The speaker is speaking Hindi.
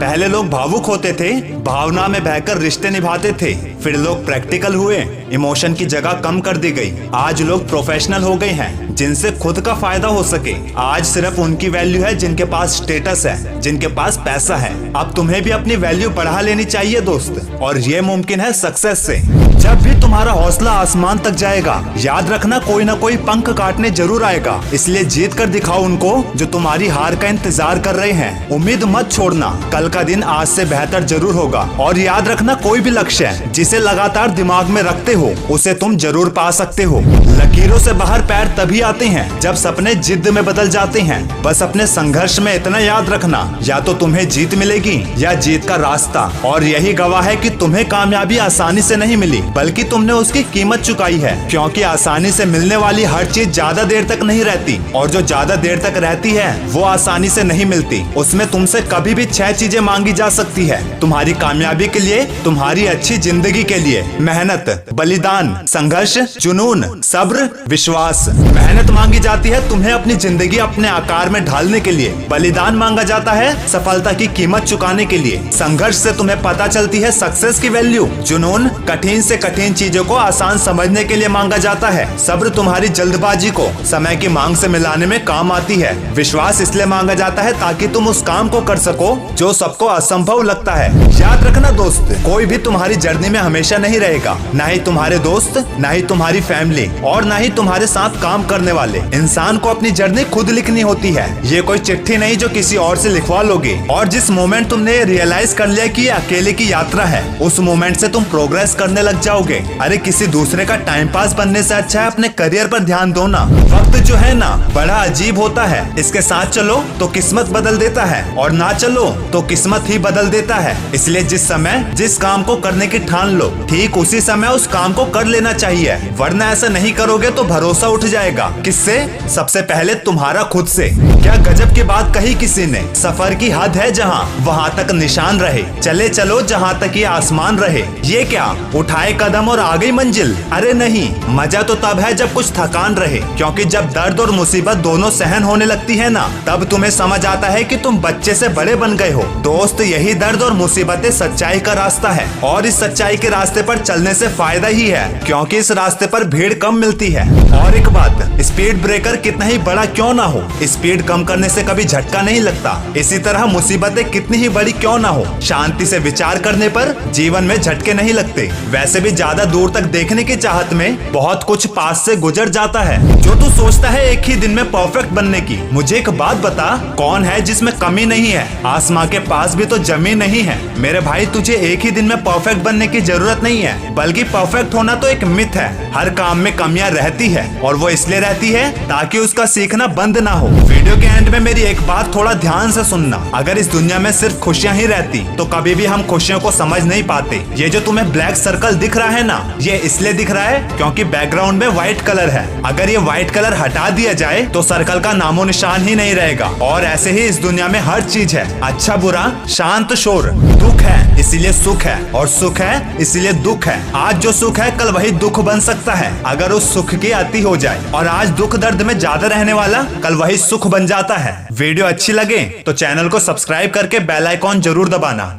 पहले लोग भावुक होते थे, भावना में बहकर रिश्ते निभाते थे। फिर लोग प्रैक्टिकल हुए, इमोशन की जगह कम कर दी गई। आज लोग प्रोफेशनल हो गए हैं, जिनसे खुद का फायदा हो सके। आज सिर्फ उनकी वैल्यू है जिनके पास स्टेटस है, जिनके पास पैसा है। अब तुम्हें भी अपनी वैल्यू बढ़ा लेनी चाहिए दोस्त, और ये मुमकिन है सक्सेस से। जब भी तुम्हारा हौसला आसमान तक जाएगा, याद रखना कोई ना कोई पंख काटने जरूर आएगा। इसलिए जीत कर दिखाओ उनको जो तुम्हारी हार का इंतजार कर रहे हैं। उम्मीद मत छोड़ना, कल का दिन आज से बेहतर जरूर होगा। और याद रखना, कोई भी लक्ष्य है जिसे लगातार दिमाग में रखते हो, उसे तुम जरूर पा सकते हो। लकीरों से बाहर पैर तभी आते हैं जब सपने जिद्द में बदल जाते हैं। बस अपने संघर्ष में इतना याद रखना, या तो तुम्हें जीत मिलेगी या जीत का रास्ता। और यही गवाह है कि तुम्हें कामयाबी आसानी से नहीं मिली, बल्कि तुमने उसकी कीमत चुकाई है। क्योंकि आसानी से मिलने वाली हर चीज ज्यादा देर तक नहीं रहती, और जो ज्यादा देर तक रहती है वो आसानी से नहीं मिलती। उसमें तुमसे कभी भी 6 चीजें मांगी जा सकती है, तुम्हारी कामयाबी के लिए, तुम्हारी अच्छी जिंदगी के लिए। मेहनत, बलिदान, संघर्ष, जुनून, सब्र, विश्वास। मेहनत मांगी जाती है तुम्हें अपनी जिंदगी अपने आकार में ढालने के लिए। बलिदान मांगा जाता है सफलता की कीमत चुकाने के लिए। संघर्ष से तुम्हें पता चलती है सक्सेस की वैल्यू। जुनून कठिन से कठिन चीजों को आसान समझने के लिए मांगा जाता है। सब्र तुम्हारी जल्दबाजी को समय की मांग से मिलाने में काम आती है। विश्वास इसलिए मांगा जाता है ताकि तुम उस काम को कर सको जो सबको असंभव लगता है। याद रखना दोस्त, कोई भी तुम्हारी जर्नी में हमेशा नहीं रहेगा, ना ही तुम्हारे दोस्त, ना ही तुम्हारी फैमिली, और ना ही तुम्हारे साथ काम करने वाले। इंसान को अपनी जर्नी खुद लिखनी होती है। ये कोई चिट्ठी नहीं जो किसी और से लिखवा लोगे। और जिस मोमेंट तुमने रियलाइज कर लिया कि ये अकेले की यात्रा है, उस मोमेंट से तुम प्रोग्रेस करने लग जाओगे। अरे किसी दूसरे का टाइम पास बनने से अच्छा है अपने करियर पर ध्यान दो ना। वक्त जो है ना, बड़ा अजीब होता है। इसके साथ चलो तो किस्मत बदल देता है, और ना चलो तो किस्मत ही बदल देता है। इसलिए जिस समय जिस काम को करने की ठान लो, ठीक उसी समय उस काम को कर लेना चाहिए। वरना ऐसा नहीं करोगे तो भरोसा उठ जाएगा। किससे? सबसे पहले तुम्हारा खुद से। क्या गजब की बात कही किसी ने, सफर की हद है जहाँ, वहाँ तक निशान रहे। चले चलो जहाँ तक ये आसमान रहे। ये क्या, उठाए कदम और आ गई मंजिल? अरे नहीं, मजा तो तब है जब कुछ थकान रहे। क्योंकि जब दर्द और मुसीबत दोनों सहन होने लगती है ना, तब तुम्हें समझ आता है कि तुम बच्चे से बड़े बन गए हो। दोस्त, यही दर्द और मुसीबतें सच्चाई का रास्ता है, और इस सच्चाई के रास्ते पर चलने से फायदा ही है, क्योंकि इस रास्ते पर भीड़ कम मिलती है। और एक बात, स्पीड ब्रेकर कितना ही बड़ा क्यों ना हो, स्पीड कम करने से कभी झटका नहीं लगता। इसी तरह मुसीबतें कितनी ही बड़ी क्यों ना हो, शांति से विचार करने पर जीवन में झटके नहीं लगते। वैसे भी ज्यादा दूर तक देखने की चाहत में बहुत कुछ पास से गुजर जाता है। जो तू सोचता है एक ही दिन में परफेक्ट बनने की, मुझे एक बात बता, कौन है जिसमें कमी नहीं है? आसमां के पास भी तो जमीन नहीं है मेरे भाई। तुझे एक ही दिन में परफेक्ट बनने की जरूरत नहीं है, बल्कि परफेक्ट होना तो एक मिथ है। हर काम में कमियां रहती है, और वो इसलिए रहती है ताकि उसका सीखना बंद ना हो। वीडियो के एंड में मेरी एक बात थोड़ा ध्यान से सुनना। अगर इस दुनिया में सिर्फ खुशियां ही रहती तो कभी भी हम खुशियों को समझ नहीं पाते। ये जो तुम्हें ब्लैक सर्कल दिख रहा है ना, ये इसलिए दिख रहा है क्योंकि बैकग्राउंड में व्हाइट कलर है। अगर ये व्हाइट कलर हटा दिया जाए तो सर्कल का नामो निशान ही नहीं रहेगा। और ऐसे ही इस दुनिया में हर चीज है, अच्छा बुरा, शांत शोर। दुख है इसीलिए सुख है, और सुख है इसीलिए दुख है। आज जो सुख है कल वही दुख बन सकता है अगर उस सुख की अति हो जाए, और आज दुख दर्द में ज्यादा रहने वाला कल वही सुख बन जाता है। वीडियो अच्छी लगे तो चैनल को सब्सक्राइब करके बेल आइकॉन जरूर दबाना।